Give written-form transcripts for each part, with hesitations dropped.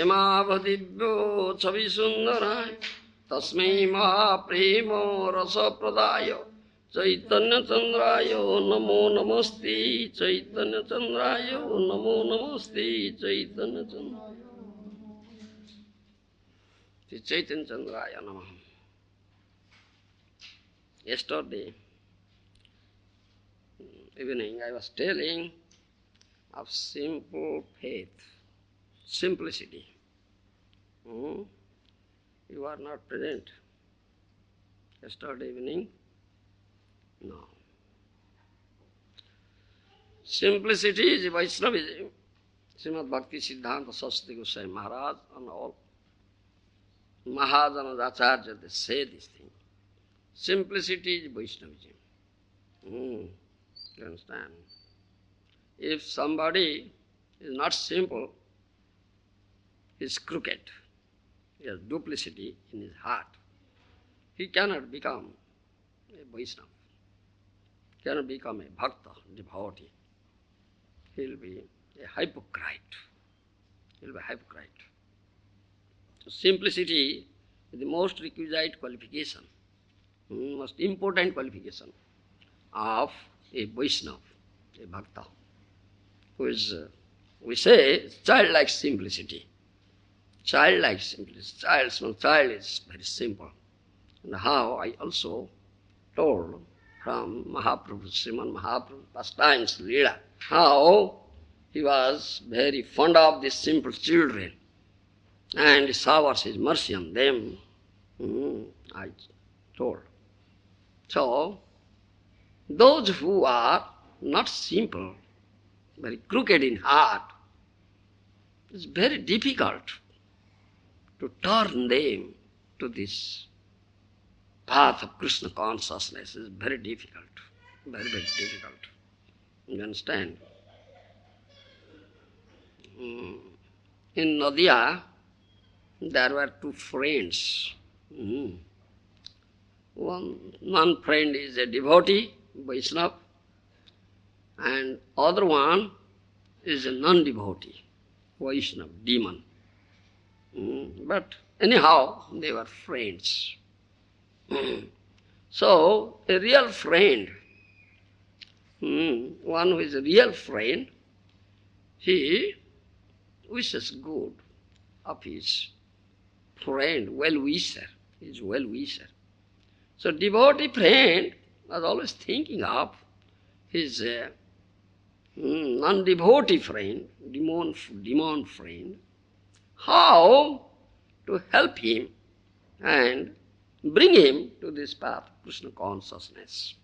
Yamavadibhyo Chavisundaray Tasmai Mahapremo Rasa Pradaya Chaitanya Chandraya Namo Namaste Chaitanya Chandraya Namo Namaste Chaitanya Chandraya Chaitanya Chandraya Namo. Yesterday evening I was telling of simple faith, simplicity. You are not present. Yesterday evening? No. Simplicity is Vaishnavism. Srimad Bhakti Siddhanta Saraswati Goswami Maharaj and all Mahajanas, Acharya, they say this thing. Simplicity is Vaishnavism. You understand? If somebody is not simple, he is crooked, he has duplicity in his heart, he cannot become a Vaishnava, cannot become a bhakta, devotee. He will be a hypocrite. He will be a hypocrite. So simplicity is the most requisite qualification, most important qualification of a Vaishnava, a bhakta, who is, we say, childlike simplicity. Childlike simplicity. Small child is very simple. And how I also told from Mahaprabhu, Srimad Mahaprabhu, pastimes, Leela, how he was very fond of these simple children and he showers his mercy on them. I told. So, those who are not simple, very crooked in heart, it's very difficult to turn them to this path of Krishna consciousness. It's very difficult, very, very difficult. You understand? In Nadia, there were two friends. One friend is a devotee, Vaishnava, and other one is a non-devotee, Vaishnava, demon. But anyhow, they were friends. So, a real friend, one who is a real friend, he wishes good of his friend, well-wisher, his well-wisher. So devotee friend was always thinking of his non-devotee friend, demon friend, how to help him and bring him to this path of Krishna consciousness.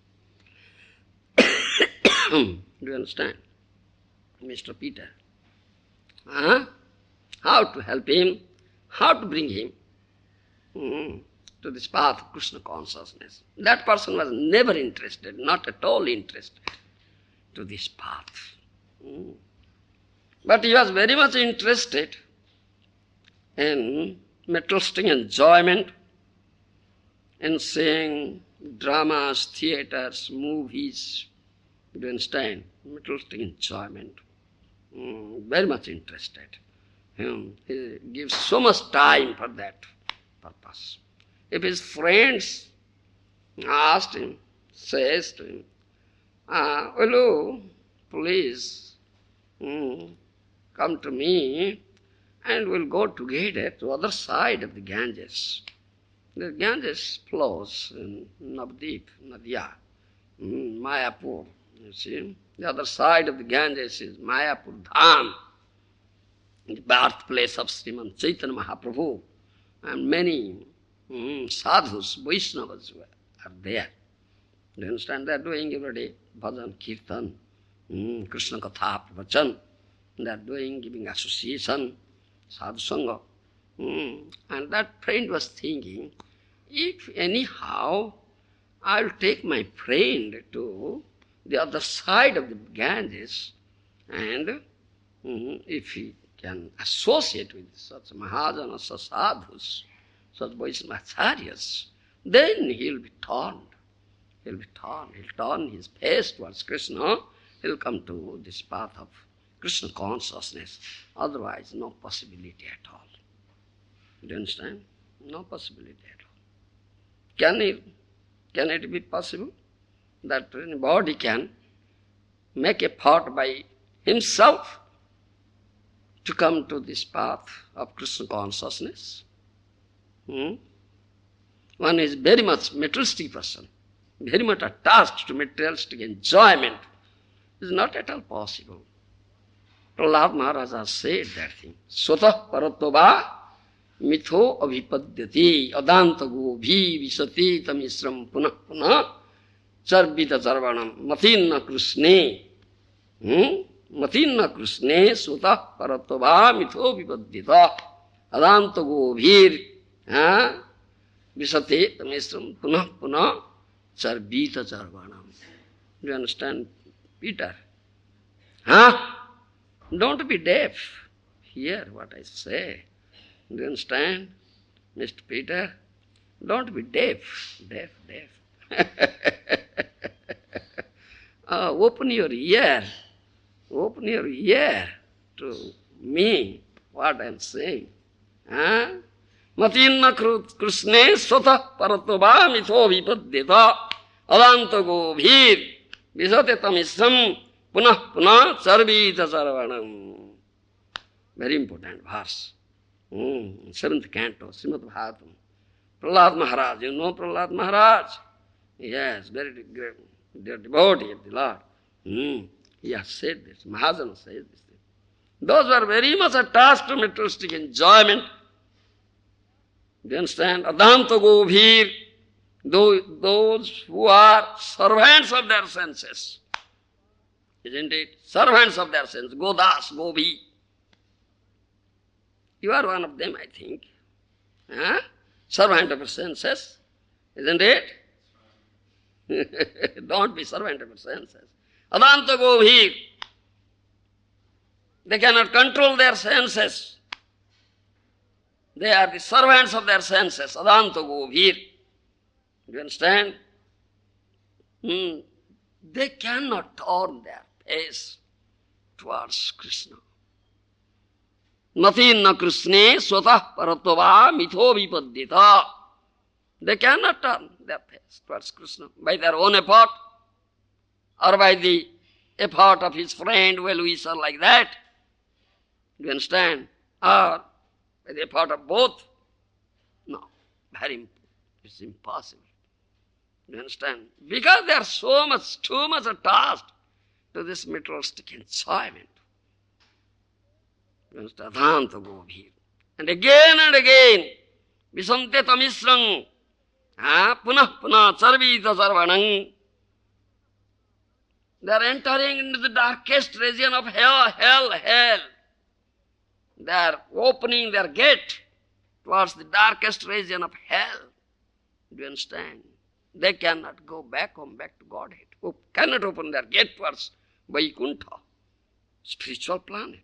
Do you understand, Mr. Peter? How to help him, how to bring him to this path of Krishna consciousness. That person was never interested, not at all interested to this path. But he was very much interested in materialistic enjoyment, in seeing dramas, theaters, movies. Do you understand? Materialistic enjoyment. Very much interested. He gives so much time for that purpose. If his friends asked him, says to him, will you please come to me and we'll go together to the other side of the Ganges. The Ganges flows in Navdeep, Nadia, Mayapur. You see, the other side of the Ganges is Mayapur Dham, the birthplace of Srimad Chaitanya Mahaprabhu, and many sadhus, Vaishnavas are there. Do you understand? They are doing every day bhajan, kirtan, Krishna Katha, pravachan. They are doing, giving association, sadhu sangha. And that friend was thinking, if anyhow I will take my friend to the other side of the Ganges, and if he can associate with such Mahajanas, such sadhus, such Vaishnavacharyas, then he will be turned. He will be turned. He will turn his face towards Krishna. He will come to this path of Krishna consciousness. Otherwise, no possibility at all. Do you understand? No possibility at all. Can it be possible that anybody can make effort by himself to come to this path of Krishna consciousness? One is very much materialistic person, very much attached to materialistic enjoyment. It is not at all possible. Prahlad Maharaja said that thing. Swatah paratva mitho abhipadyati adanta gobhi visati tamisram punah punah charvita charvanam matinna krishne. Matinna krishne swatah paratva mitho abhipadyata adanta gobhir visati tamisram punah punah charvita charvanam. Do you understand, Peter? Don't be deaf. Hear what I say. Do you understand, Mr. Peter? Don't be deaf. Open your ear. Open your ear to me, what I am saying. Matinna krishne swatah paratva mitho vipadyata adanta gobhir visate tamisram punah punah sarvita sarvanam. Very important verse. 7th canto, Srimad Bhagavatam. Prahlad Maharaj, you know Prahlad Maharaj? Yes, very great, dear devotee of the Lord. He has said this, Maharaja says this thing. Those who are very much attached to materialistic enjoyment, do you understand? Adanta gobhir, those who are servants of their senses. Isn't it? Servants of their senses. Godas, Gobi. You are one of them, I think. Servant of your senses. Isn't it? Don't be servant of your senses. Adanta Gobhir. They cannot control their senses. They are the servants of their senses. Adanta Gobhir. Do you understand? They cannot turn their face towards Krishna. Matinna krishne swatah paratva mitho vipadyata. They cannot turn their face towards Krishna by their own effort or by the effort of his friend, well-wisher like that. Do you understand? Or by the effort of both. No, it's impossible. Do you understand? Because they are too much attached to this materialistic enjoyment. You understand? Adanta Gobhir. And again, Visante Tamisrang, Punah Punah Sarvita Sarvanang. They are entering into the darkest region of hell. They are opening their gate towards the darkest region of hell. Do you understand? They cannot go back to Godhead. Cannot open their gate towards Vaikuntha, spiritual planet.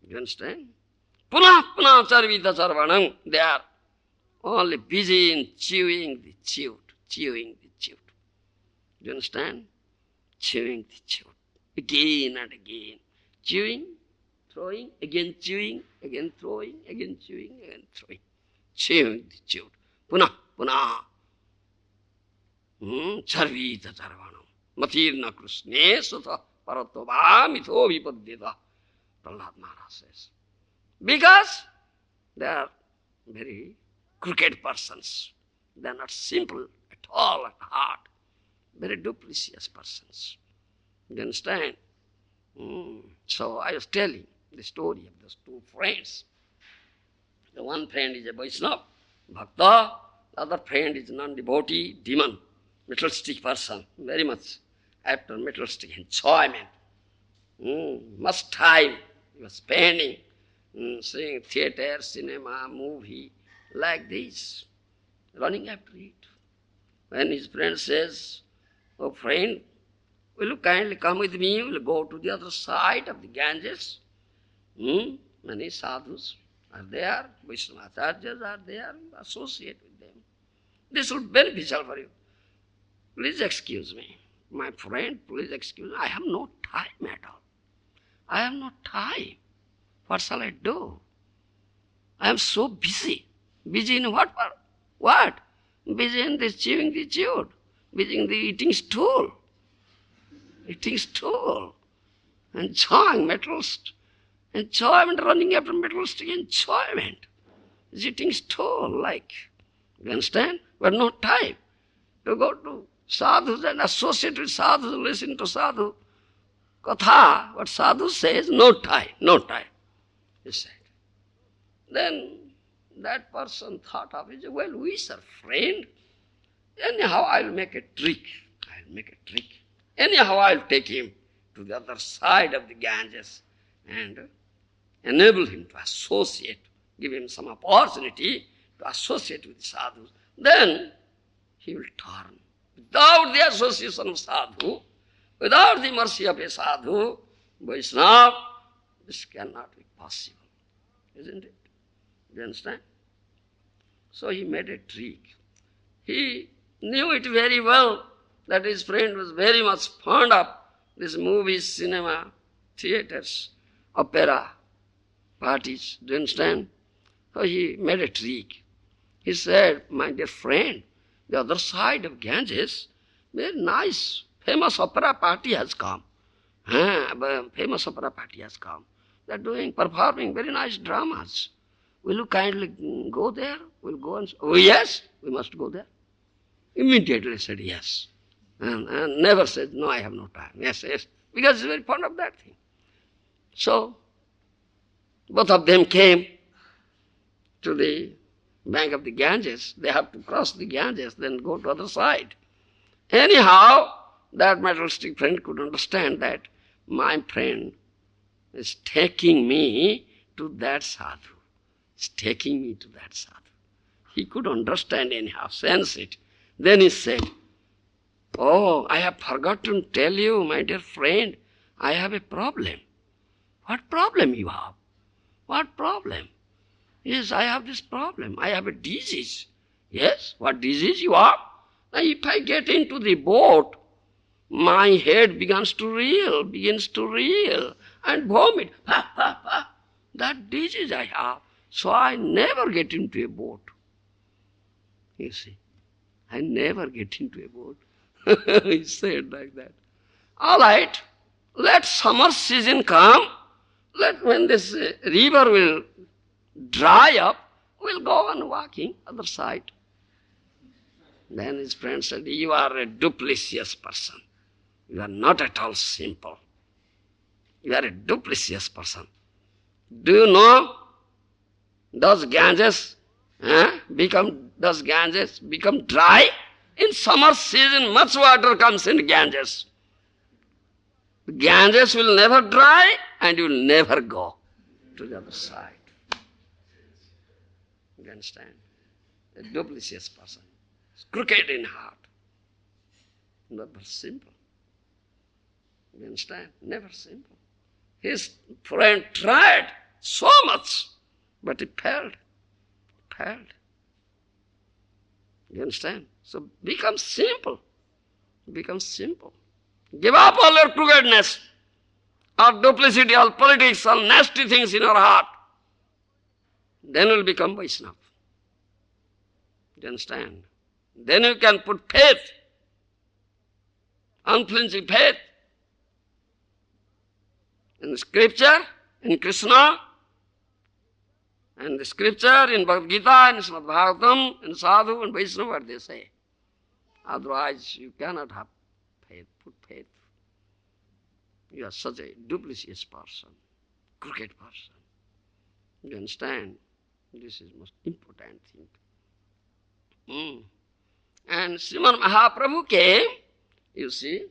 Do you understand? Punah punah sarvita sarvanam. They are only busy in chewing the chewed. Do you understand? Chewing the chewed. Again and again. Chewing, throwing, again chewing, again throwing, again chewing, again throwing. Chewing the chewed. Punah punah. Sarvita sarvanam. Matirna krishne sutha paratva mitho vipadyata. Prahlad Maharaj says. Because they are very crooked persons. They are not simple at all at heart. Very duplicitous persons. You understand? So I was telling the story of those two friends. The one friend is a Vaishnava, Bhakta. The other friend is a non-devotee, demon, materialistic person, very much after materialistic enjoyment. Much time he was spending seeing theatre, cinema, movie, like this, running after it. When his friend says, "Oh friend, will you kindly come with me? We'll go to the other side of the Ganges." Many sadhus are there, Vaishnavacharyas are there, associate with them. This will be beneficial for you. Please excuse me. My friend, please excuse me. I have no time at all. I have no time. What shall I do? I am so busy. Busy in what? What? Busy in this chewing the chewed. Busy in the eating stool. Eating stool. Enjoying materialistic. Enjoyment, running after materialistic enjoyment. Is eating stool like. You understand? But no time to go to sadhus and associate with sadhus, listen to sadhu. Katha, what sadhu says, no time, he said. Then that person thought of it, well, we are friends. Anyhow, I'll make a trick. Anyhow, I'll take him to the other side of the Ganges and enable him to associate, give him some opportunity to associate with sadhus. Then he will turn. Without the association of sadhu, without the mercy of a sadhu, Vaishnava, this cannot be possible. Isn't it? Do you understand? So he made a trick. He knew it very well that his friend was very much fond of these movies, cinema, theatres, opera, parties. Do you understand? So he made a trick. He said, my dear friend, the other side of Ganges, very nice, famous opera party has come. Famous opera party has come. They're performing very nice dramas. Will you kindly go there? We'll go and say, oh yes, we must go there. Immediately said yes. And never said, no, I have no time. Yes, because he's very fond of that thing. So, both of them came to the bank of the Ganges. They have to cross the Ganges, then go to other side. Anyhow, that materialistic friend could understand that my friend is taking me to that sadhu. He's taking me to that sadhu. He could understand anyhow, sense it. Then he said, oh, I have forgotten to tell you, my dear friend, I have a problem. What problem you have? What problem? Yes, I have this problem. I have a disease. Yes, what disease you have? Now, if I get into the boat, my head begins to reel and vomit. That disease I have. So I never get into a boat. You see, I never get into a boat. He said like that. All right, let summer season come. When this river will dry up, we'll go on walking other side. Then his friend said, you are a duplicitous person. You are not at all simple. You are a duplicitous person. Do you know, does Ganges become dry? In summer season, much water comes in Ganges. Ganges will never dry and you will never go to the other side. You understand? A duplicitous person. Crooked in heart. Never simple. You understand? Never simple. His friend tried so much, but he failed. You understand? So become simple. Become simple. Give up all your crookedness, all duplicity, all politics, all nasty things in your heart. Then you will become Vaishnava. You understand? Then you can put faith, unflinching faith in the scripture, in Krishna, and the scripture, in Bhagavad Gita, in Srimad Bhagavatam, in Sadhu, and Vaishnava, what they say. Otherwise, you cannot have faith, put faith. You are such a duplicitous person, crooked person. You understand? This is the most important thing. And Srimad Mahaprabhu came, you see,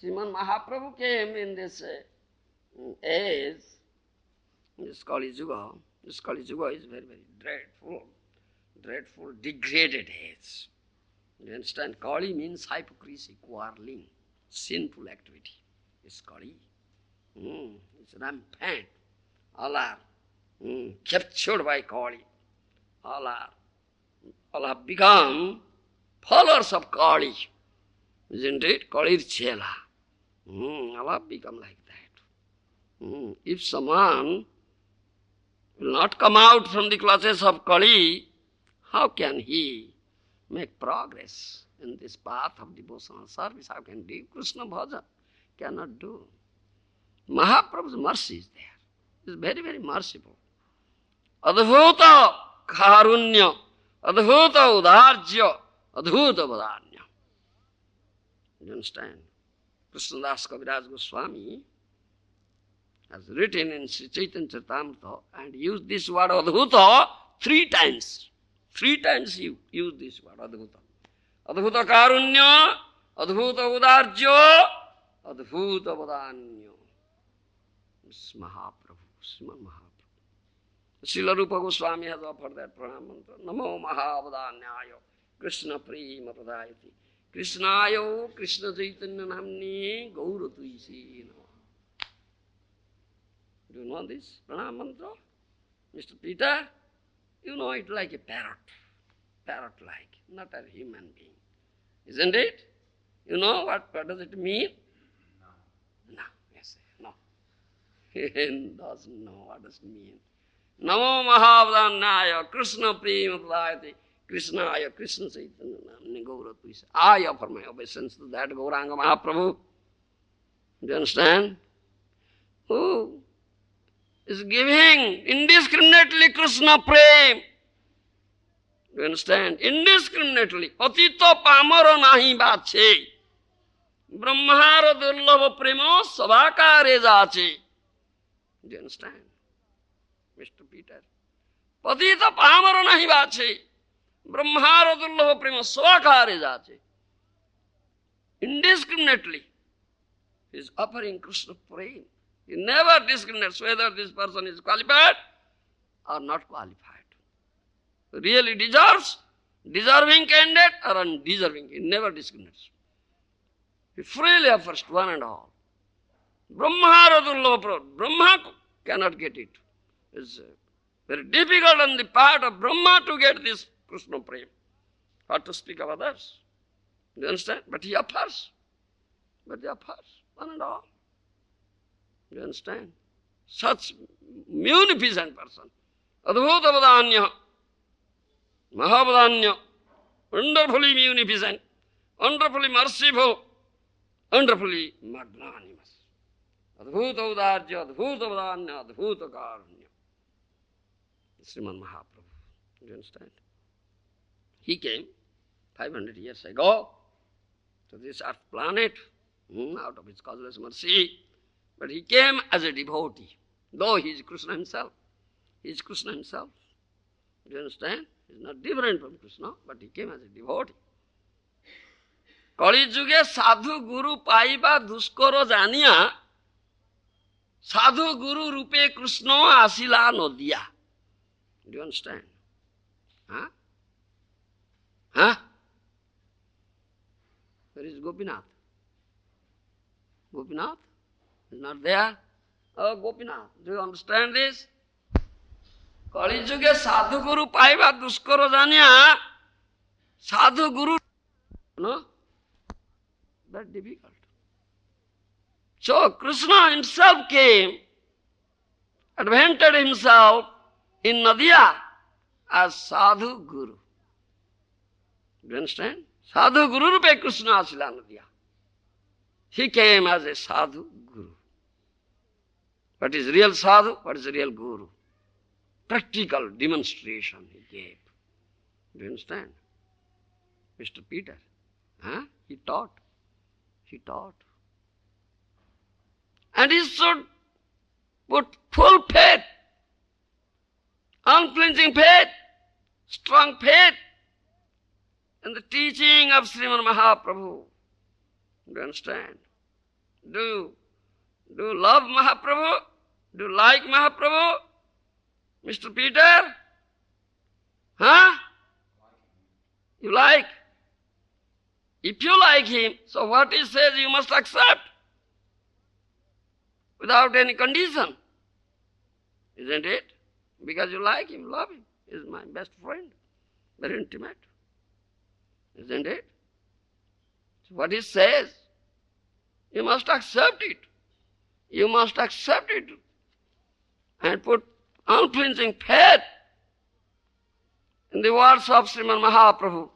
Srimad Mahaprabhu came in this age, this Kali Yuga. This Kali Yuga is very, very dreadful, degraded age. You understand? Kali means hypocrisy, quarreling, sinful activity. It's Kali. It's rampant. All are captured by Kali. All have become followers of Kali. Isn't it? Kali's chela. All have become like that. If someone will not come out from the clutches of Kali, how can he make progress in this path of devotional service? How can he do Krishna bhajan? Cannot do. Mahaprabhu's mercy is there. He is very, very merciful. Adhuta karunya, adhuta udarjya, adhuta vadanya. You understand? Krishnadas Kaviraj Goswami has written in Sri Chaitanya Charitamrita and used this word adhuta 3 times. 3 times he used this word adhuta. Adhuta karunya, adhuta udarjya, adhuta vadanya. This is Mahaprabhu, Srimad Mahaprabhu. Srila Rupa Goswami has offered that pranam mantra. Namo Mahavadanyaya Krishna Prema Pradayati Krishnayo Krishna Chaitanya Namni Gour Tuisi. Do you know this pranam mantra? Mr. Peter, you know it like a parrot. Parrot-like, not a human being. Isn't it? You know what does it mean? No. Yes, no. He doesn't know what does it mean. Namo Mahavadanyaya Krishna Prema Pradayati Krishnaya Krishna Chaitanya Namni Gour Tuisi. I offer my obeisance to that Gauranga Mahaprabhu. Do you understand? Who is giving indiscriminately Krishna prem. Do you understand? Indiscriminately. Patita pamara nahi bache. Brahmara durlabha prema sabakare jache. Do you understand? Mr. Peter. Patita pamara nahi bache. Brahmara durlabha prema sabakare jache. Indiscriminately. He is offering Krishna prem. He never discriminates whether this person is qualified or not qualified. Really deserves, deserving candidate or undeserving. He never discriminates. He freely offers to one and all. Brahma Radulava, Brahma cannot get it. It's very difficult on the part of Brahma to get this Krishna prem. What to speak of others? Do you understand? But he offers. But he offers, one and all. Do you understand? Such munificent person. Adhuta Vadanya, Mahavadanya, wonderfully munificent, wonderfully merciful, wonderfully magnanimous. Adhuta Udarja, Adhuta Vadanya, Adhuta Karunya. Srimad Mahaprabhu. Do you understand? He came 500 years ago to this earth planet out of his causeless mercy. But he came as a devotee, though he is Krishna himself. He is Krishna himself. Do you understand? He is not different from Krishna, but he came as a devotee. Kali Juge sadhu guru paiba duskoro janiya sadhu guru rupe Krishna asila nodiya. Do you understand? Huh? Huh? Where is Gopinath? Gopinath? Is not there? Oh, Gopinath, do you understand this? Kali Juge sadhu guru paiba duskoro janiya sadhu guru. No? Very difficult. So Krishna himself came, adventured himself in Nadia as sadhu guru. Do you understand? Sadhu guru rupe Krishna asila Nadia. He came as a sadhu guru. What is real sadhu? What is real guru? Practical demonstration he gave. Do you understand? Mr. Peter, he taught. He taught. And he should put full faith, unflinching faith, strong faith in the teaching of Srimad Mahaprabhu. Do you understand? Do you love Mahaprabhu? Do you like Mahaprabhu? Mr. Peter? Huh? You like? If you like him, so what he says you must accept without any condition. Isn't it? Because you like him, love him. He is my best friend, very intimate. Isn't it? So what he says, you must accept it. You must accept it and put unflinching faith in the words of Srimad Mahaprabhu.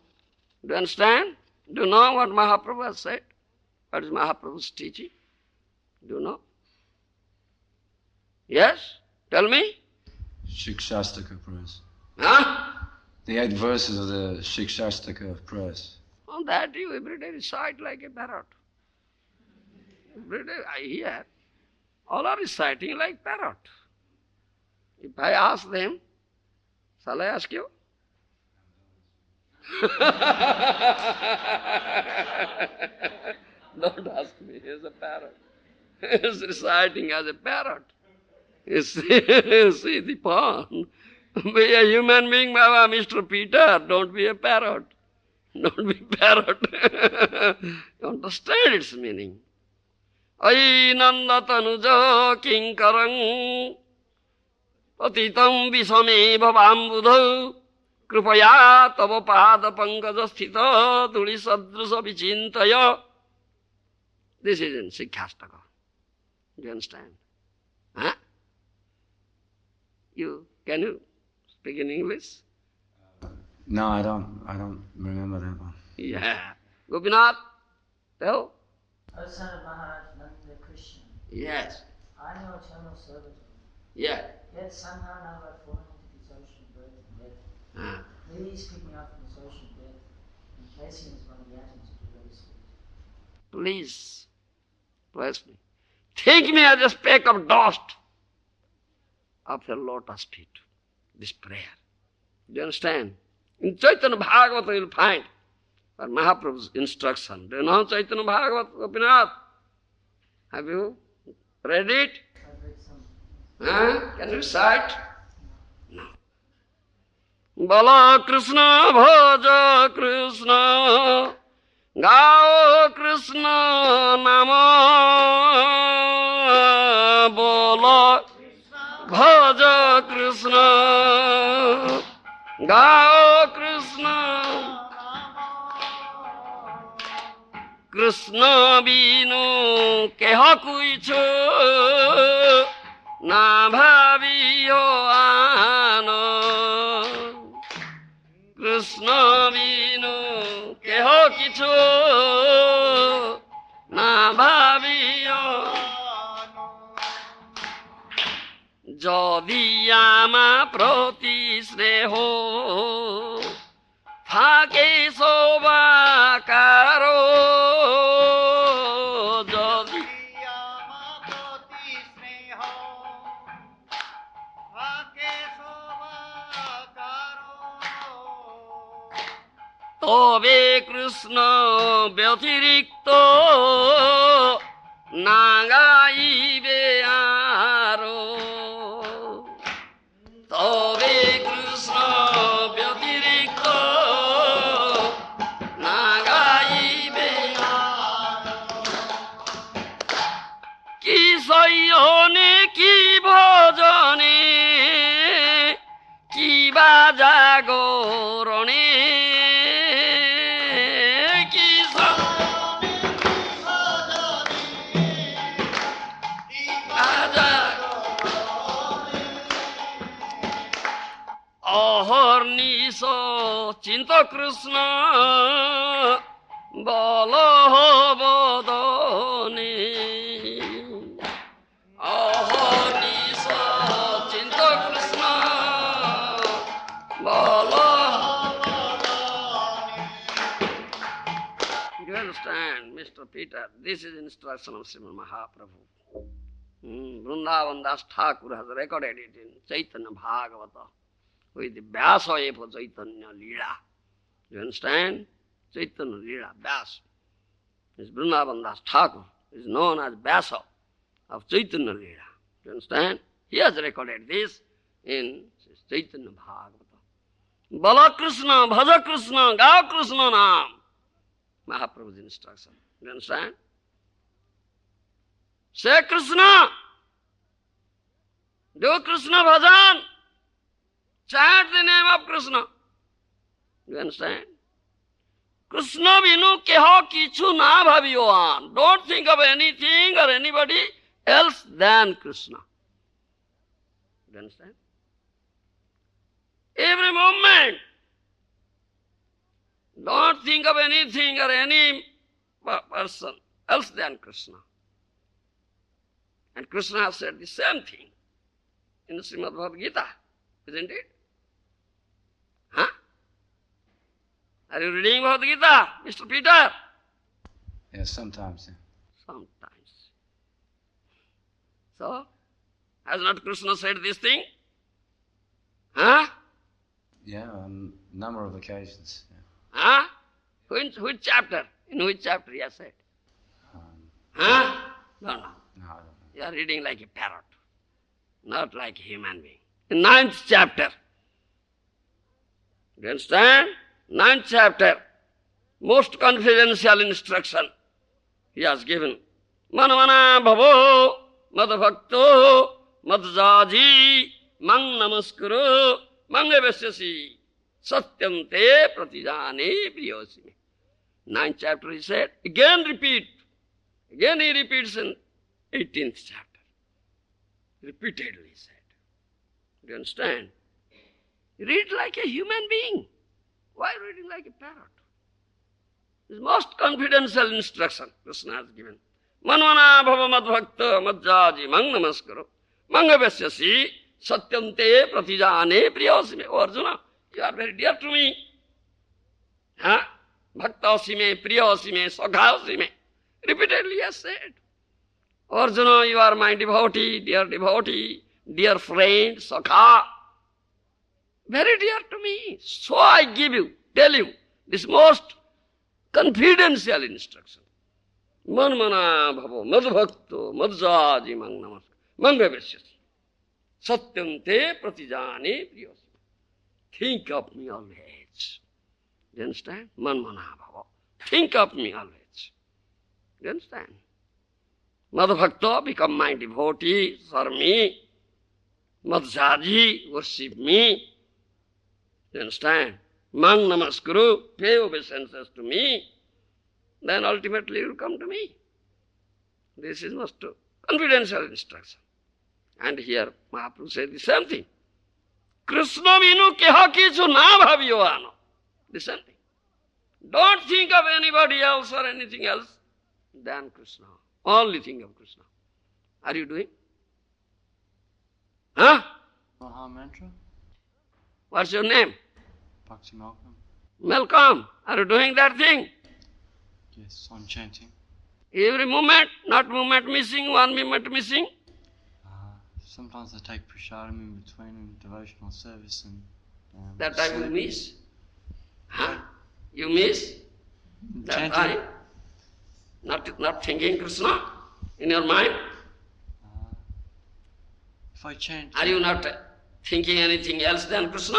Do you understand? Do you know what Mahaprabhu has said? What is Mahaprabhu's teaching? Do you know? Yes? Tell me. Shikshastaka press. Huh? The 8 verses of the Shikshastaka press. On that you every day recite like a parrot. Every day I hear. All are reciting like parrot. If I ask them, shall I ask you? Don't ask me, he's a parrot. He's reciting as a parrot. You see the pond. Be a human being, Baba, Mr. Peter. Don't be a parrot. Don't be parrot. You understand its meaning. Ai nanda tanuja kinkarang patitam visame bhavambudho kripaya tava pada pankaja sthita tuli sadrusa vichintaya. This is in Sikhastaka. Do you understand? Huh? Can you speak in English? No, I don't remember that one. Yeah. Gopinath, tell. O son of Maharaj Nanda Krishna. Yes. I know eternal servitude. Yeah. Yet somehow now I've fallen into this ocean of birth and death. Please pick me up from this ocean of death and place me as one of the atoms of the lotus feet. Please, bless me. Take me as a speck of dust of the lotus feet. This prayer. Do you understand? In Chaitanya Bhagavata you will find Mahaprabhu's instruction. Do you know Chaitanya Bhagavata, Gopinath? Have you read it? I've read some. Huh? Can you recite? No. Bala Krishna Bhaja Krishna Gao Krishna Nama Bala Bhaja Krishna Gao Krishna Krishna binu keha kuicho na bhaviyo ano Krishna binu keha kicho na bhaviyo Jodi ama proti sneho Phake soba karo Jodi ama proti sneho Phake soba karo Tobe Krishna byatirikto Nagaibe aro Tobe Krishna byatirikto Nagaibe aro Ki sayone ki bhajane Ki bajagorane Ahorniso Chinta Krishna Balabodane Ahorniso Chinta Krishna Balabodane. Do you understand, Mr. Peter? This is instruction of Srimad Mahaprabhu. Vrindavan Das Thakur has recorded it in Chaitanya Bhagavata. With the Vyasa for Chaitanya Leela. You understand? Chaitanya Leela, Vyasa. This Vrindavan Das Thakur is known as Vyasa of Chaitanya Leela. You understand? He has recorded this in Chaitanya Bhagavata. Bala Krishna, Bhaja Krishna, Gao Krishna Nam. Mahaprabhu's instruction. You understand? Say Krishna. Do Krishna bhajan. Chant the name of Krishna. You understand? Krishna binu keha kichu na bhaviyoan. Don't think of anything or anybody else than Krishna. Do you understand? Every moment, don't think of anything or any person else than Krishna. And Krishna has said the same thing in the Srimad Bhagavad Gita, isn't it? Huh? Are you reading Bhagavad Gita, Mr. Peter? Yeah, sometimes. Yeah. Sometimes. So, has not Krishna said this thing? Huh? Yeah, on a number of occasions. Yeah. Huh? Which chapter? In which chapter he has said? Um, Huh? No. no, I don't know. You are reading like a parrot, not like a human being. In 9th chapter. Do you understand? 9th chapter. Most confidential instruction he has given. Manavana bhavo madbhakto madjaji mang namaskuru mangavesyasi satyam te pratijane priyosime. 9th chapter he said. Again repeat. Again he repeats in 18th chapter. Repeatedly he said. Do you understand? Read like a human being. Why reading like a parrot? This is most confidential instruction Krishna has given. Manvana bhava madbhakta madjaji mang namaskaro mangavesyasi satyam te pratijane priyasime. Oh Arjuna, you are very dear to me. Huh? Bhaktasime, priyasime, sakhaasime. Repeatedly he has said. Arjuna, you are my devotee, dear friend, sakha. Very dear to me. So I tell you, this most confidential instruction. Manmana bhavo madbhakto madjaji mang namaskar mangavesyasi satyam te pratijane priyasime. Think of me always. Do you understand? Manmana bhavo. Think of me always. Do you understand? Madhbhakta, become my devotee, serve me. Madhyaji, worship me. Do you understand? Mang namaskuru, pay obeisances to me. Then ultimately you will come to me. This is most confidential instruction. And here Mahaprabhu said the same thing. Krishna vinu keha kichu na bhaviyo ano. The same thing. Don't think of anybody else or anything else than Krishna. Only think of Krishna. Are you doing? Huh? Maha mantra? What's your name? Bhakti Malcolm? Malcolm. Are you doing that thing? Yes, I'm chanting. Every moment, not moment missing, 1 minute missing. Sometimes I take prasadam in between in devotional service and... that time you miss. Huh? You miss? That chanting. time? Not thinking Krishna in your mind? If I chant... Are you not thinking anything else than Krishna?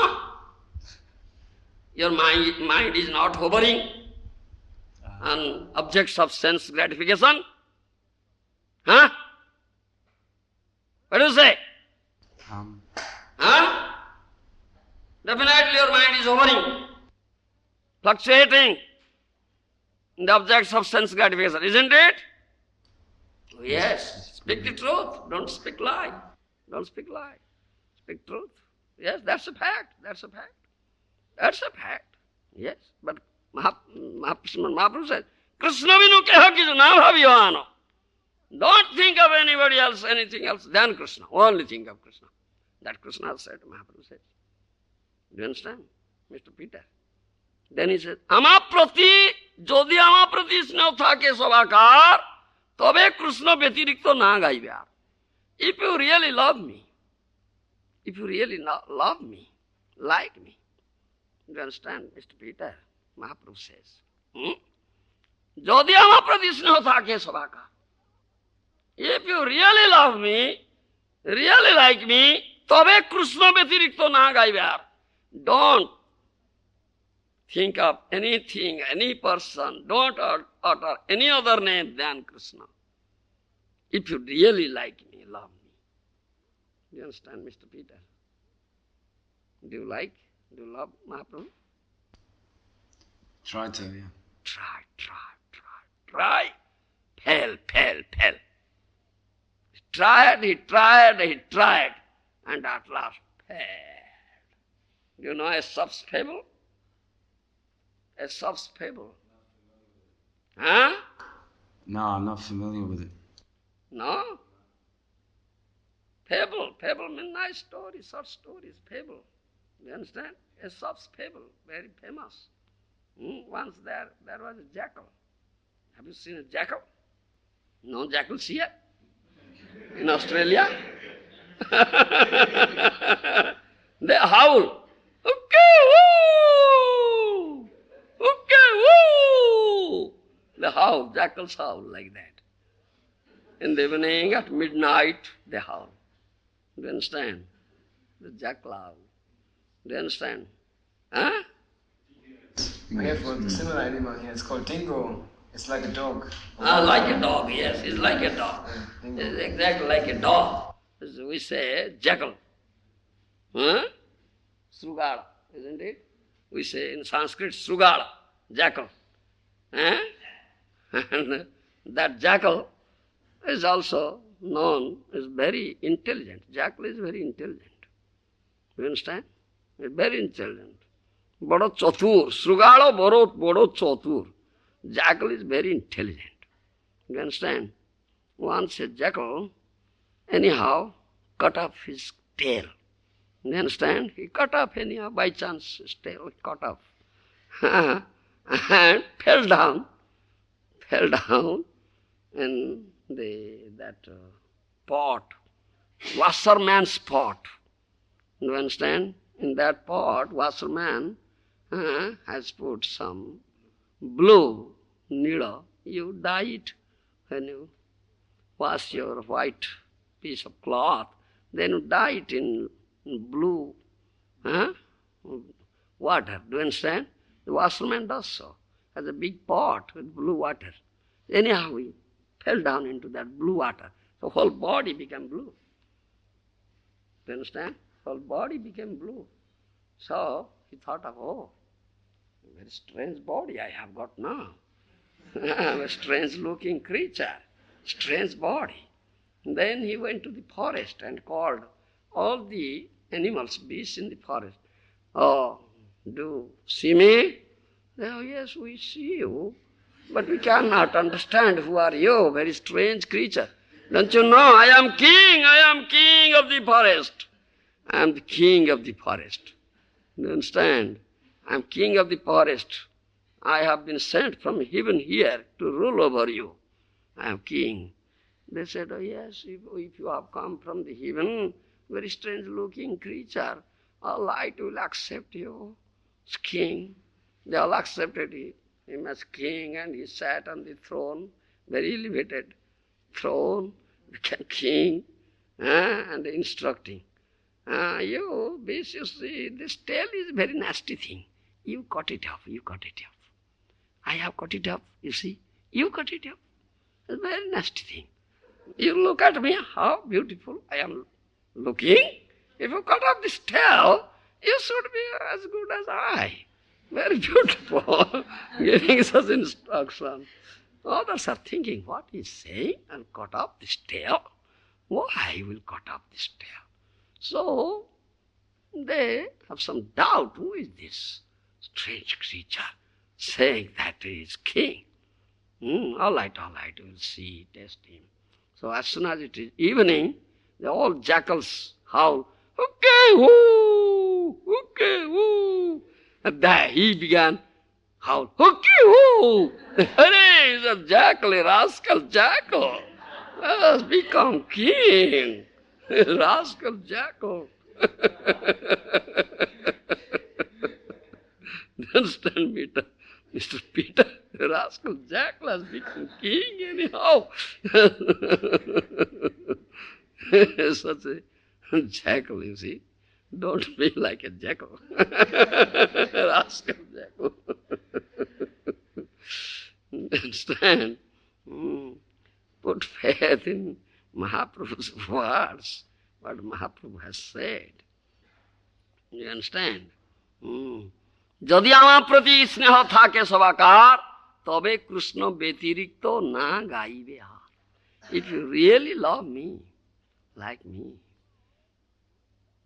Your mind is not hovering on objects of sense gratification? Huh? What do you say? Huh? Definitely your mind is hovering, fluctuating in the objects of sense gratification, isn't it? Oh, yes. Speak the truth. Don't speak lie. Don't speak lie. Speak truth. Yes, that's a fact. That's a fact. That's a fact. Yes. But Mahaprabhu said, Krishna vinu keha kichu na bhaviyo ano. Don't think of anybody else, anything else than Krishna. Only think of Krishna. That Krishna said, Mahaprabhu said. Do you understand, Mr. Peter? Then he said, Amaprati, jodi amaprati sneha thake sabakar, tobe Krishna betirikto na gaibe ar. If you really love me, if you really love me, like me, do you understand, Mr. Peter? Mahaprabhu says, Jodi amaprati sneha thake sabakar. If you really love me, really like me, tobe Krishna betirikto na gaibe ar. Don't think of anything, any person. Don't utter any other name than Krishna. If you really like me, love me. Do you understand, Mr. Peter? Do you like? Do you love Mahaprabhu? Try to, yeah. Try. Fail. Mr. tried, and at last failed. You know Aesop's fable? Aesop's fable. Huh? No, I'm not familiar with it. No? Fable means nice stories, short stories, fable. You understand? Aesop's fable, very famous. Once there was a jackal. Have you seen a jackal? No jackals here? In Australia? They howl. Okay, woo! Okay, woo! They howl, jackals howl like that. In the evening, at midnight, they howl. Do you understand? The jackal howl. Do you understand? Huh? We have a similar animal here. It's called dingo. It's like a dog. Like a dog, yes. It's like a dog. Dingo. It's exactly like a dog. So we say jackal. Huh? Srugala, isn't it? We say in Sanskrit Srugala, jackal. Huh? And that jackal is also known as very intelligent. Jackal is very intelligent. You understand? It's very intelligent. Bado chatur. Srugala bado chatur. Jackal is very intelligent. You understand? Once a jackal, anyhow, cut off his tail. You understand? He cut off anyhow, by chance his tail cut off. And fell down in that pot, washerman's pot. You understand? In that pot, washerman has put some blue needle. You dye it when you wash your white piece of cloth, then you dye it in blue water. Do you understand? The washerman does so. Has a big pot with blue water. Anyhow, he fell down into that blue water. The whole body became blue. Do you understand? Whole body became blue. So he thought of, oh, a very strange body I have got now. I'm a strange looking creature, strange body. And then he went to the forest and called all the animals, beasts in the forest. Oh, do see me? Oh, yes, we see you, but we cannot understand who are you, very strange creature. Don't you know, I am king of the forest. I am the king of the forest. You understand? I am king of the forest. I have been sent from heaven here to rule over you. I am king. They said, oh yes, if you have come from the heaven, very strange looking creature, all right, will accept you as king. They all accepted him as king, and he sat on the throne, very elevated throne, became king, and instructing. You beast, you see, this tail is a very nasty thing. You cut it off, I have cut it off, you see. You cut it off. It's a very nasty thing. You look at me, how beautiful I am looking. If you cut off this tail, you should be as good as I. Very beautiful. Giving such instruction. Others are thinking, what he's saying? I'll cut off this tail. Why will cut off this tail? So they have some doubt. Who is this strange creature saying that he is king? All right, we'll see, test him. So as soon as it is evening, the all jackals howl, okay, woo, okay, woo. And there he began howl, okay, woo. Hooray, he's a jackal, a rascal jackal. Has become king. Rascal jackal. Understand, Mr. Peter? The rascal jackal has become king anyhow. Such a jackal, you see. Don't be like a jackal. Rascal jackal. Understand? Put faith in Mahaprabhu's words, what Mahaprabhu has said. You understand? যদি আমার প্রতি স্নেহ থাকে সবাকার তবে কৃষ্ণ ব্যতিরিক্ত না গাইবে আর। If you really love me, like me.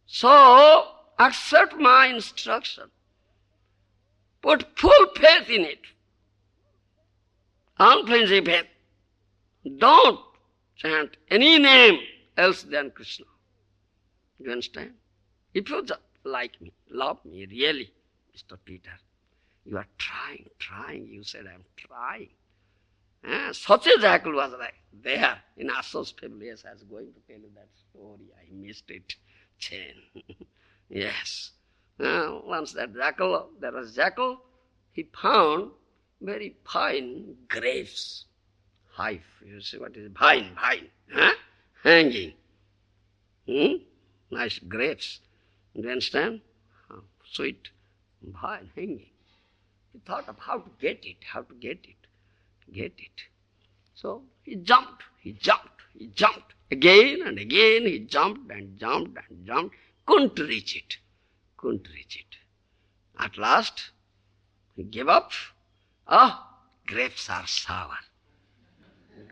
So, accept my instruction. Put full faith in it. Unflinching faith. Don't chant any name else than Krishna. You understand? If you just like me, love me, really, Mr. Peter, you are trying. You said, I'm trying. Such a jackal was like there in Asho's family. Yes, I was going to tell you that story. I missed it. Chain. Yes. Once that jackal, there was jackal, he found very fine grapes. Hive, you see what is vine, hanging. Nice grapes. Do you understand? Sweet vine hanging. He thought of how to get it. So he jumped. Again and again he jumped. Couldn't reach it. At last, he gave up. Grapes are sour. You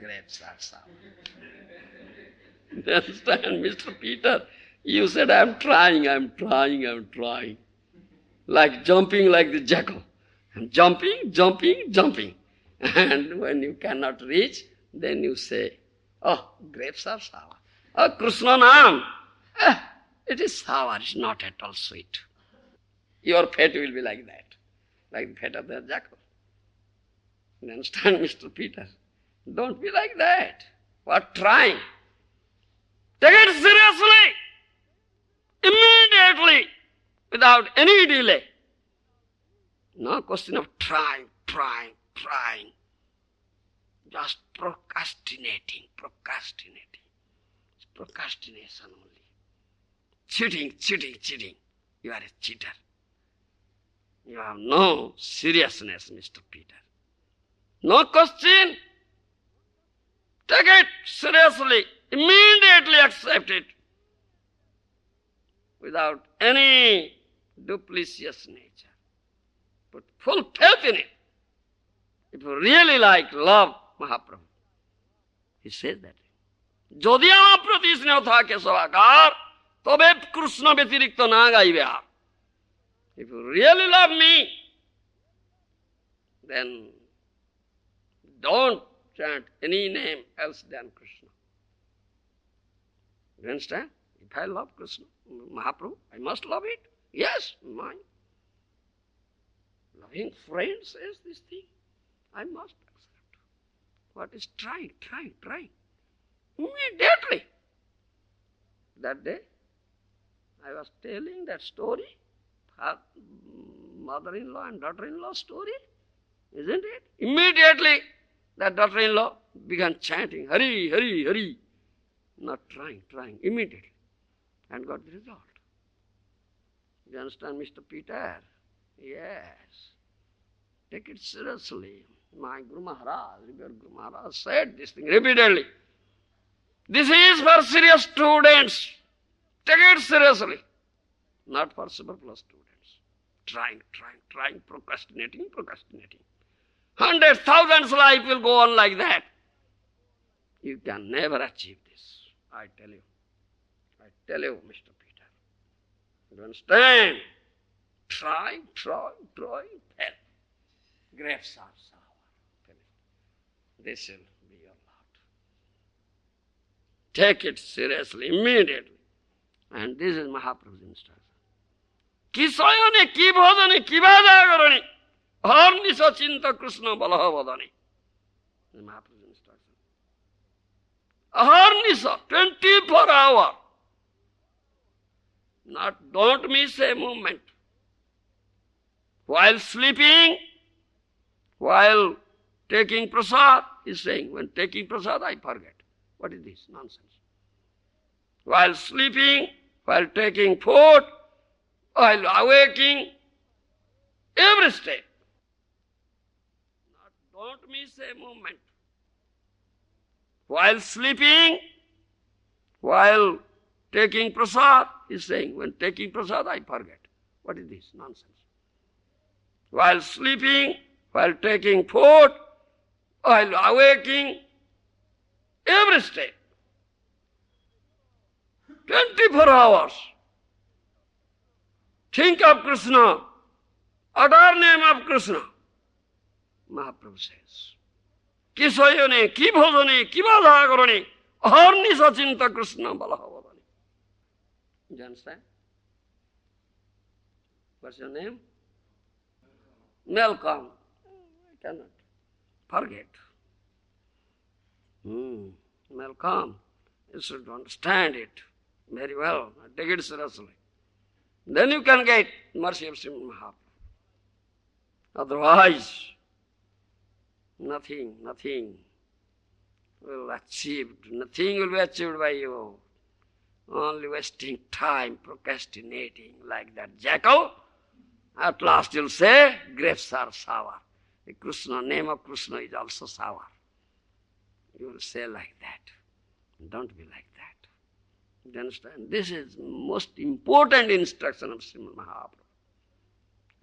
understand, Mr. Peter? You said, I'm trying. Like jumping like the jackal. I'm jumping. And when you cannot reach, then you say, grapes are sour. Krishna Nam, it is sour, it's not at all sweet. Your fate will be like that, like the fate of the jackal. You understand, Mr. Peter? Don't be like that. What trying? Take it seriously, immediately, without any delay. No question of trying. Just procrastinating. It's procrastination only. Cheating. You are a cheater. You have no seriousness, Mr. Peter. No question. Take it seriously. Immediately accept it. Without any duplicitous nature. Put full faith in it. If you really love Mahaprabhu, he says that. Jodi amar prati sneha thake savakar, tobe Krishna betirikta na gaibe aap. If you really love me, then don't chant any name else than Krishna. You understand? If I love Krishna, Mahaprabhu, I must love it. Yes, mine. Loving friend says this thing. I must accept. What is trying? Immediately. That day, I was telling that story, mother-in-law and daughter-in-law story, isn't it? Immediately, that daughter-in-law began chanting, Hari. Not trying, immediately. And got the result. You understand, Mr. Peter? Yes. Take it seriously. My Guru Maharaj, Guru Maharaj said this thing repeatedly. This is for serious students. Take it seriously. Not for superfluous students. Trying, procrastinating. 100,000 life will go on like that. You can never achieve this. I tell you, Mr. Peter. You understand? Try, fail. Grapes are sour. This will be your lot. Take it seriously, immediately. And this is Mahaprabhu's instruction. Ki soyane, ki bhodane, ki bhajagarani, harnisa chinta Krishna balahavadani. This is Mahaprabhu's instruction. Harnisa, 24 hours. Don't miss a moment. While sleeping, while taking prasad, he's saying, when taking prasad, I forget. What is this? Nonsense. While sleeping, while taking food, while awaking, every step. Don't miss a moment. While sleeping, while taking prasad, he's saying, when taking prasad, I forget. What is this? Nonsense. While sleeping, while taking food, while awaking, every step. 24 hours. Think of Krishna, utter name of Krishna. Mahaprabhu says, ki soyone, ki bhojane, ki bhajagarane, ahornisha chinta Krishna balahavadane. You understand? What's your name? Malcolm. I cannot forget. Malcolm. You should understand it very well. Take it seriously. Then you can get mercy of Srimad Mahaprabhu. Otherwise, nothing will be achieved by you. Only wasting time, procrastinating like that jackal. At last you'll say, grapes are sour. The Krishna, name of Krishna is also sour. You will say like that. Don't be like that. You understand? This is most important instruction of Srimad Mahaprabhu.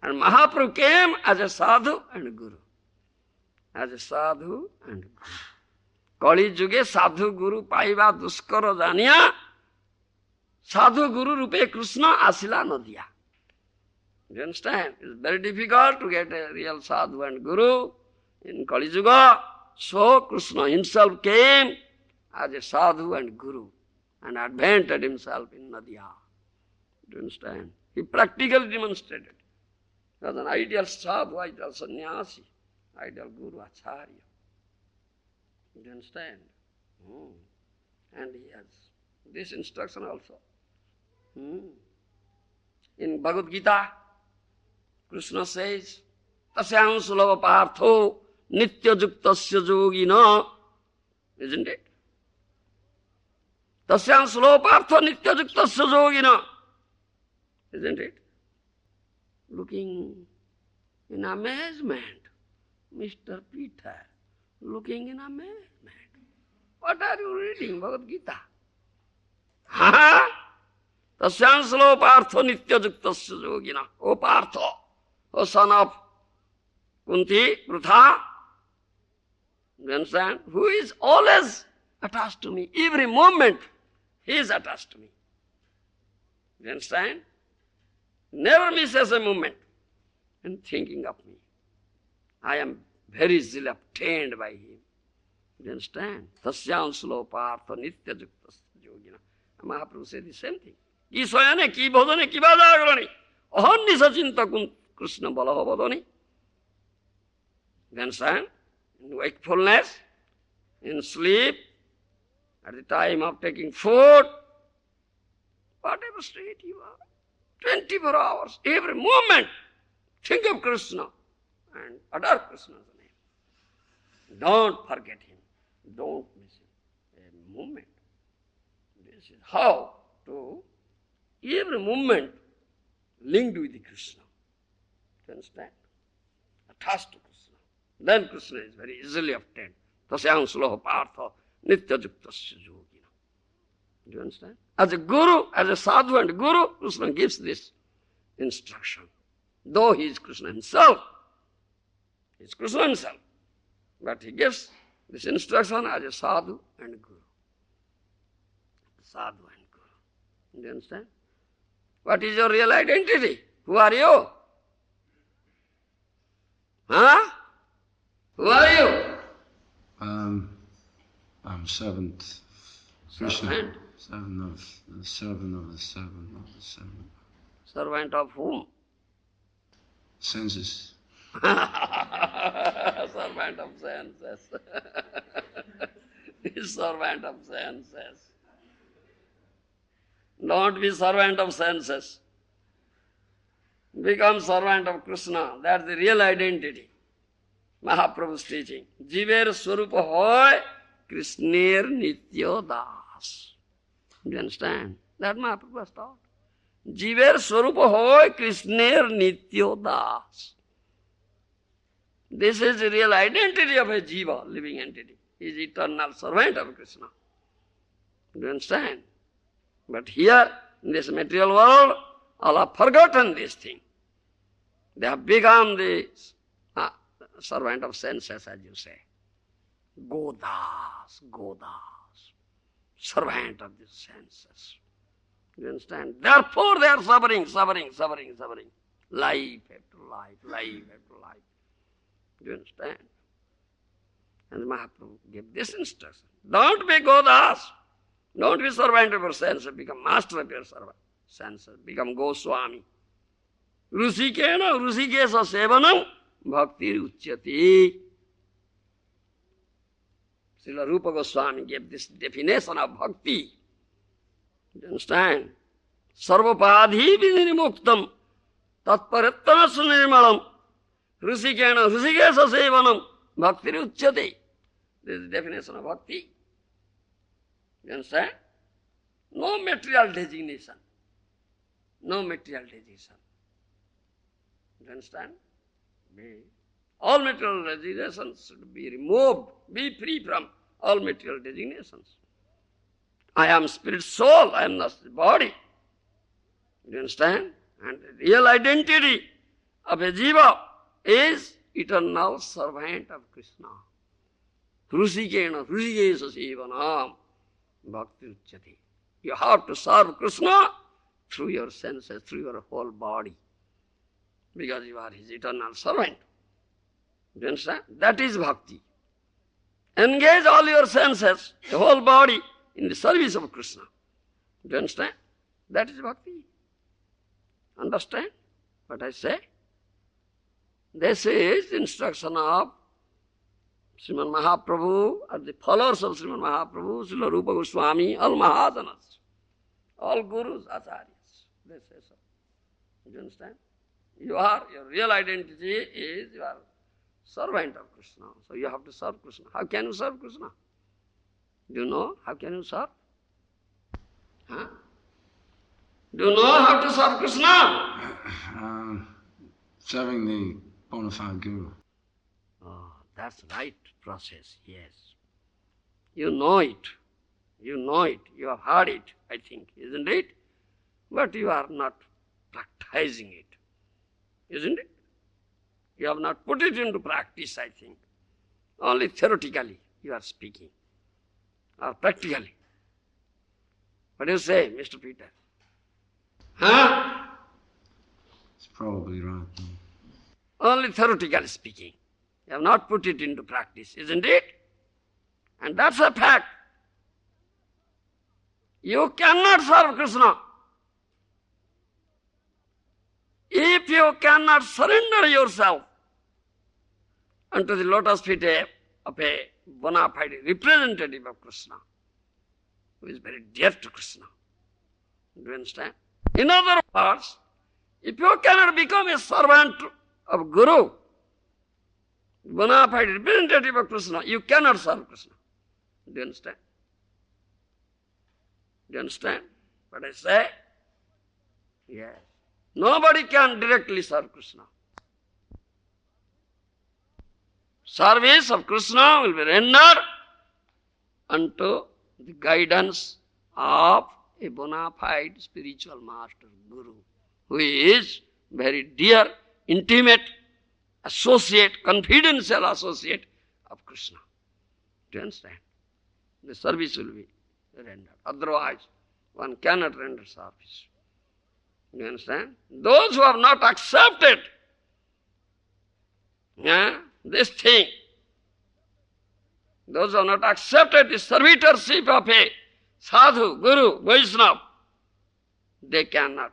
And Mahaprabhu came as a sadhu and guru. As a sadhu and guru. Kali juge sadhu guru paiva duskara janiya. Sadhu guru rupe Krishna asila nadiya. You understand? It's very difficult to get a real sadhu and guru in Kali Yuga. So Krishna himself came as a sadhu and guru and advented himself in Nadiya. Do you understand? He practically demonstrated. He was an ideal sadhu, ideal sannyasi, ideal guru, acharya. Do you understand? And he has this instruction also. In Bhagavad Gita, Krishna says, Tasyam sulava partho nitya juktasya yogina. Isn't it? Tasyam sulava partho nitya juktasya yogina. Isn't it? Looking in amazement, Mr. Peter, looking in amazement. What are you reading, Bhagavad Gita? Tasyam sulava partho nitya juktasya yogina. O Partho, O son of Kunti, Prutha, you understand? Who is always attached to me. Every moment he is attached to me. You understand? Never misses a moment in thinking of me. I am very easily obtained by him. You understand? Tasyam sulava partha nitya juktasya yogina. Mahaprabhu said the same thing. Ki soyane, ki bhojane, ki bhajagarane, ahornisha chinta Krishna balahavadane. You understand? In wakefulness, in sleep, at the time of taking food, whatever state you are, 24 hours, every moment, think of Krishna and utter Krishna's name. Don't forget him. Don't miss him. A moment. This is how to, every moment, linked with the Krishna. You understand? Attached to Krishna. Then Krishna is very easily obtained. Tasyam sulava partha nitya juktasya yogina. Do you understand? As a guru, as a sadhu and guru, Krishna gives this instruction. Though he is Krishna himself, he is Krishna himself, but he gives this instruction as a sadhu and guru. Sadhu and guru. Do you understand? What is your real identity? Who are you? Huh? Who are you? I'm servant. Krishna. Servant. Servant of the servant. Servant of whom? Senses. Servant of senses. He's servant of senses. Don't be servant of senses. Become servant of Krishna. That's the real identity. Mahaprabhu's teaching. Jiver swarupa hoy Krishner nityo das. Do you understand? That Mahaprabhu has taught. Jiver swarupa hoy Krishner nityo das. This is the real identity of a jiva, living entity. He is eternal servant of Krishna. Do you understand? But here, in this material world, all have forgotten this thing. They have become the servant of senses, as you say. Godas, servant of the senses. You understand? Therefore they are suffering. Life after life. Do you understand? And Mahaprabhu gave this instruction. Don't be Godas. Don't be servant of your senses. Become master of your senses. Become Goswami. Rusikena Rusikesa Sevanam Bhakti Uchyati. Srila Rupa Goswami gave this definition of bhakti. You understand? Sarvapadhi vinimuktam tatparitana sunirmalam Rusikena Rusikesa Sevanam Bhakti Uchyati. This is the definition of bhakti. You understand? No material designation. No material designation. You understand? All material designations should be removed. Be free from all material designations. I am spirit soul, I am not the body. You understand? And the real identity of a jiva is eternal servant of Krishna. Rusikena, Rusikesa Sevanam Bhakti Uchyati. You have to serve Krishna through your senses, through your whole body. Because you are his eternal servant. Do you understand? That is bhakti. Engage all your senses, the whole body, in the service of Krishna. Do you understand? That is bhakti. Understand what I say? This is instruction of Srimad Mahaprabhu, or the followers of Srimad Mahaprabhu, Srila Rupa Goswami, all Mahajanas, all Gurus, Acharyas. They say so. Do you understand? Your real identity is you are servant of Krishna. So you have to serve Krishna. How can you serve Krishna? Do you know how can you serve? Huh? Do you know how to serve Krishna? Serving the bona fide guru. Oh, that's right process, yes. You know it. You know it. You have heard it, I think, isn't it? But you are not practicing it. Isn't it? You have not put it into practice, I think. Only theoretically you are speaking. Or practically. What do you say, Mr. Peter? Huh? It's probably right. Only theoretically speaking. You have not put it into practice, isn't it? And that's a fact. You cannot serve Krishna if you cannot surrender yourself unto the lotus feet of a bona fide representative of Krishna, who is very dear to Krishna. Do you understand? In other words, if you cannot become a servant of Guru, bona fide representative of Krishna, you cannot serve Krishna. Do you understand? Do you understand what I say? Yes. Nobody can directly serve Krishna. Service of Krishna will be rendered unto the guidance of a bona fide spiritual master, Guru, who is very dear, intimate associate, confidential associate of Krishna. Do you understand? The service will be rendered. Otherwise, one cannot render service. Do you understand? Those who have not accepted this thing, those who have not accepted the servitorship of a sadhu, guru, Vaishnava, they cannot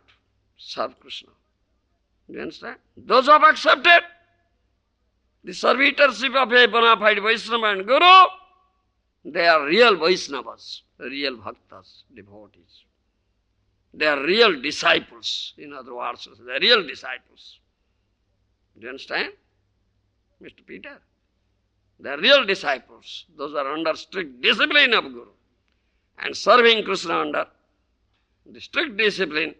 serve Krishna. Do you understand? Those who have accepted the servitorship of a bona fide Vaishnava and guru, they are real Vaishnavas, real bhaktas, devotees. They are real disciples, in other words, they are real disciples. Do you understand, Mr. Peter? They are real disciples. Those are under strict discipline of Guru and serving Krishna under the strict discipline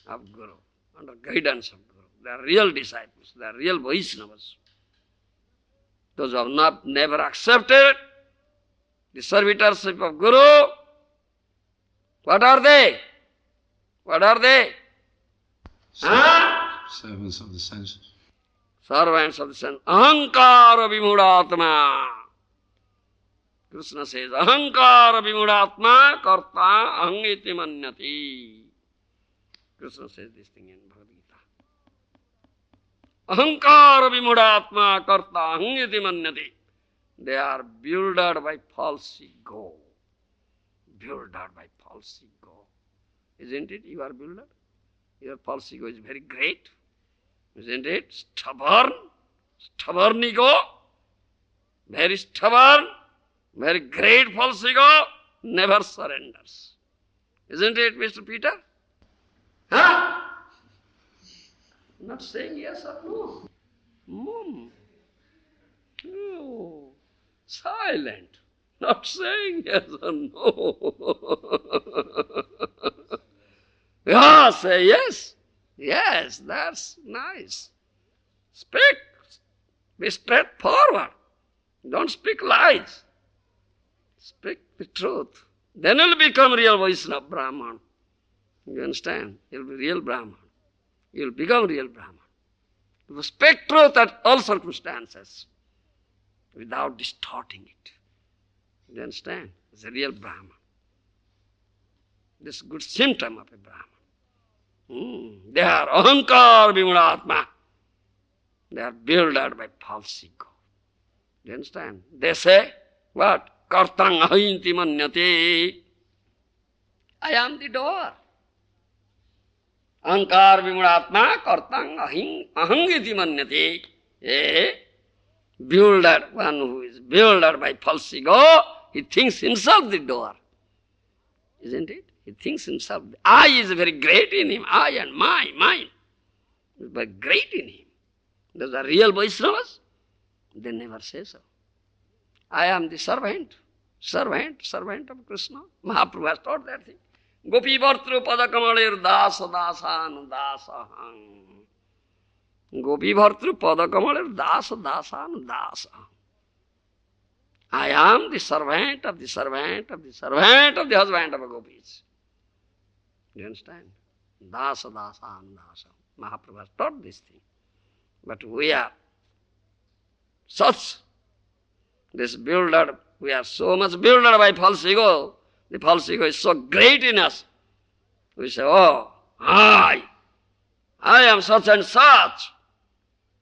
of Guru, under guidance of Guru. They are real disciples. They are real Vaishnavas. Those who have never accepted the servitorship of Guru, what are they? What are they? Servants of the senses. Servants of the senses. Ahankara vimudatma. Krishna says, Ahankara vimudatma karta aham iti manyati. Krishna says this thing in Bhagavad Gita. Ahankara vimudatma karta aham iti manyati. They are bewildered by false ego. Bewildered by false ego. Isn't it? You are bewildered. Your false ego is very great. Isn't it? Stubborn. Stubborn ego. Very stubborn. Very great false ego. Never surrenders. Isn't it, Mr. Peter? Huh? Not saying yes or no. Mom. No. Silent. Not saying yes or no. Yeah, say yes. Yes, that's nice. Speak. Be straightforward. Don't speak lies. Speak the truth. Then you'll become real Vaishnava Brahman. You understand? You'll be real Brahman. You'll become real Brahman. You speak truth at all circumstances without distorting it. You understand? It's a real Brahman. This is a good symptom of a Brahman. They are ahankar vimudatma. They are bewildered by false ego. You understand? They say, what? Kartang ahinti manyate. I am the door. Ahankar vimudatma kartang ahangiti manyate. Bewildered, one who is bewildered by false ego, he thinks himself the door. Isn't it? He thinks himself. I is very great in him. I and mine. Is very great in him. Those are real Vaishnavas. They never say so. I am the servant of Krishna. Mahaprabhu has taught that thing. Gopi Bhartru Padakamalir Dasa Dasan Dasaham. Gopi Bhartru Padakamalir Dasa Dasan Dasaham. I am the servant of the servant of the servant of the husband of a gopis. Do you understand? Dasa Dasan Dasaham. Mahaprabhu has taught this thing. But we are such, this bewildered, we are so much bewildered by false ego. The false ego is so great in us. We say, oh, I am such and such.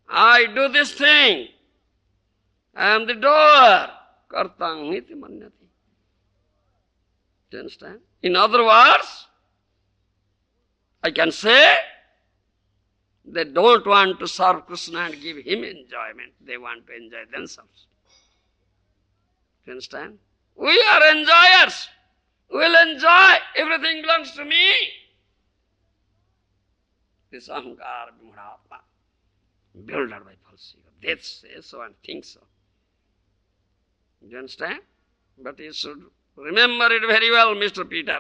I do this thing. I am the door. Kartang iti manyati. Do you understand? In other words, I can say, they don't want to serve Krishna and give him enjoyment. They want to enjoy themselves. Do you understand? We are enjoyers. We will enjoy. Everything belongs to me. This ahankar vimudatma, bewildered by false ego. They say so and think so. Do you understand? But you should remember it very well, Mr. Peter.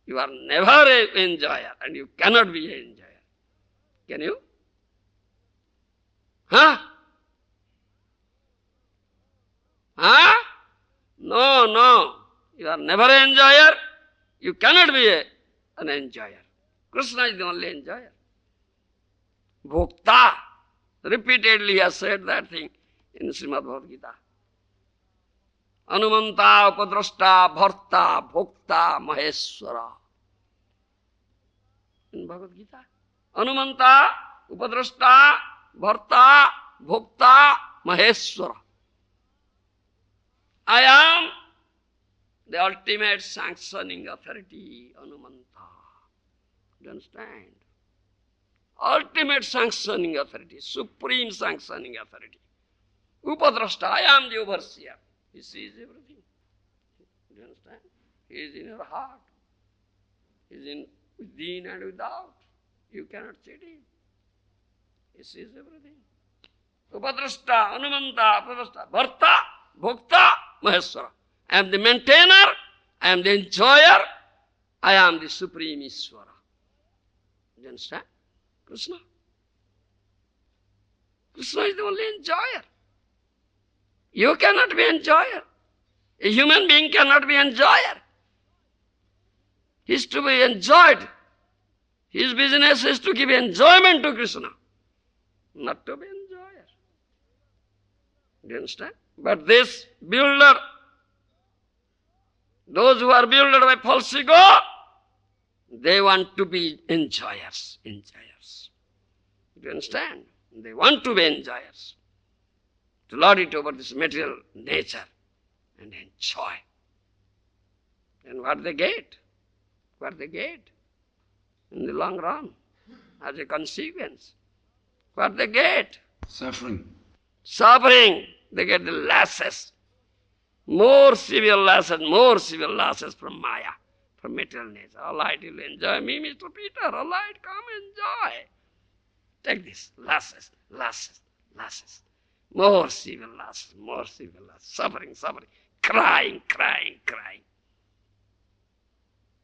You are never an enjoyer and you cannot be an enjoyer. Can you? Huh? Huh? No. You are never an enjoyer. You cannot be an enjoyer. Krishna is the only enjoyer. Bhokta. Repeatedly he has said that thing in Srimad Bhagavad Gita. Anumanta, upadrashta, bharta, bhokta, maheshwara. In Bhagavad Gita. Anumanta, upadrashta, bharta, bhokta, maheshwara. I am the ultimate sanctioning authority, Anumanta. Do you understand? Ultimate sanctioning authority, supreme sanctioning authority. Upadrashta, I am the overseer. He sees everything. Do you understand? He is in your heart. He is in within and without. You cannot cheat him. He sees everything. Upadrashta, Anumanta, Upadrashta, Bharta, Bhokta, Maheshwara. I am the maintainer, I am the enjoyer, I am the supreme Ishvara. Do you understand? Krishna. Krishna is the only enjoyer. You cannot be enjoyer. A human being cannot be enjoyer. He is to be enjoyed. His business is to give enjoyment to Krishna, not to be enjoyer. Do you understand? But this builder Those who are bewildered by false ego, they want to be enjoyers. Do you understand? They want to be enjoyers. To lord it over this material nature and enjoy. And what they get? In the long run, as a consequence. What they get? Suffering. They get the lashes. More severe lashes from Maya, from material nature. All right, you'll enjoy me, Mr. Peter. All right, come enjoy. Take this. Lashes. More severe lashes. Suffering. Crying.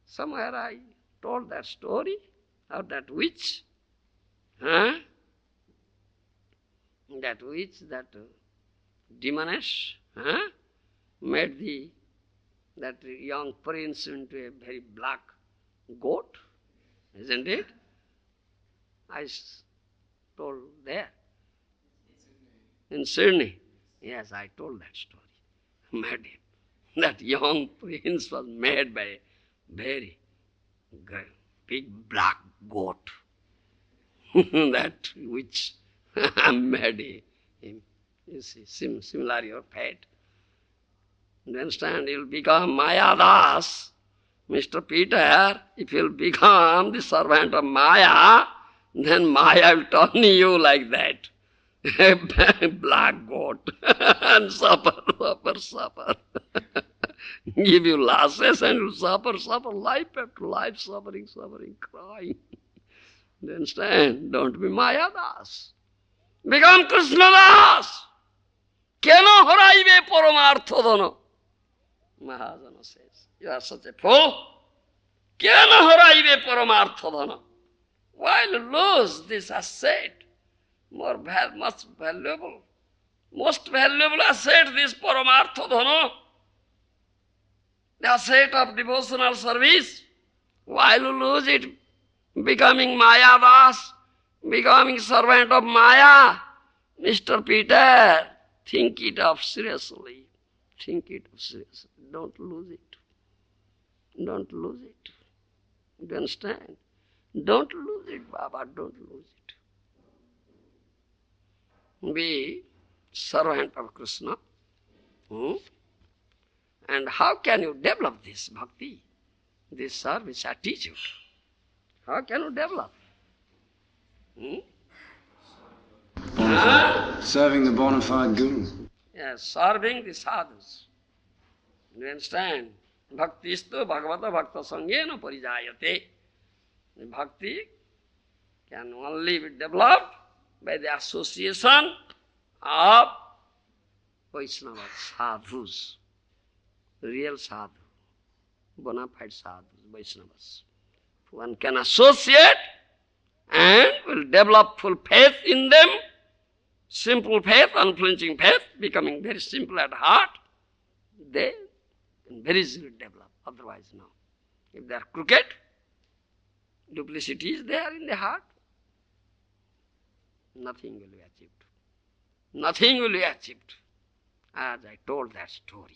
Somewhere I told that story of that witch. That demoness, made that young prince into a very black goat, isn't it? I told there. In Sydney. Yes, I told that story. Made him. That young prince was made by a very big black goat. That which made him. You see, similar your fate. You understand? You'll become Maya Das. Mr. Peter, if you'll become the servant of Maya, then Maya will turn you like that. A black goat. And suffer. Give you lashes and you'll suffer, life after life, suffering, crying. You understand? Don't be Maya Das. Become Krishna Das. Keno haraibe paramartha dhana? Maharaja says, you are such a fool. Keno haraibe paramartha dhana? Why lose this asset? Most valuable asset, this paramartha dhana. The asset of devotional service. Why lose it? Becoming Maya Das, becoming servant of Maya. Mr. Peter, think it up seriously. Don't lose it. Do you understand? Don't lose it, Baba, don't lose it. Be servant of Krishna. And how can you develop this bhakti, this service attitude? How can you develop? Serving the bona fide guru. Yes, serving the sadhus. Do you understand? Bhaktistu bhagavata bhakta sangena parijayate. The bhakti can only be developed by the association of Vaishnava sadhus, real sadhu, bona fide sadhus, Vaishnavas. One can associate and will develop full faith in them, simple faith, unflinching faith, becoming very simple at heart. They can very easily develop, otherwise no. If they are crooked, duplicity is there in the heart, nothing will be achieved. Nothing will be achieved. As I told that story,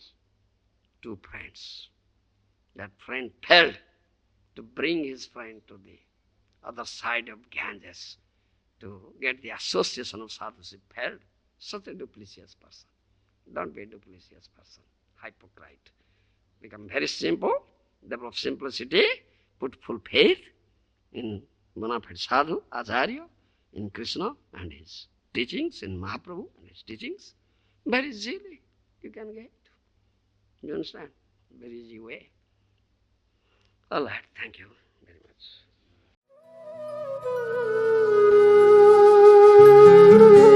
two friends. That friend failed to bring his friend to the other side of Ganges to get the association of sadhus. He failed. Such a duplicitous person. Don't be a duplicitous person. Hypocrite. Become very simple, develop simplicity, put full faith in bona fide sadhu, Acharya, in Krishna and his teachings, in Mahaprabhu and his teachings. Very easily you can get. You understand? Very easy way. All right, thank you very much.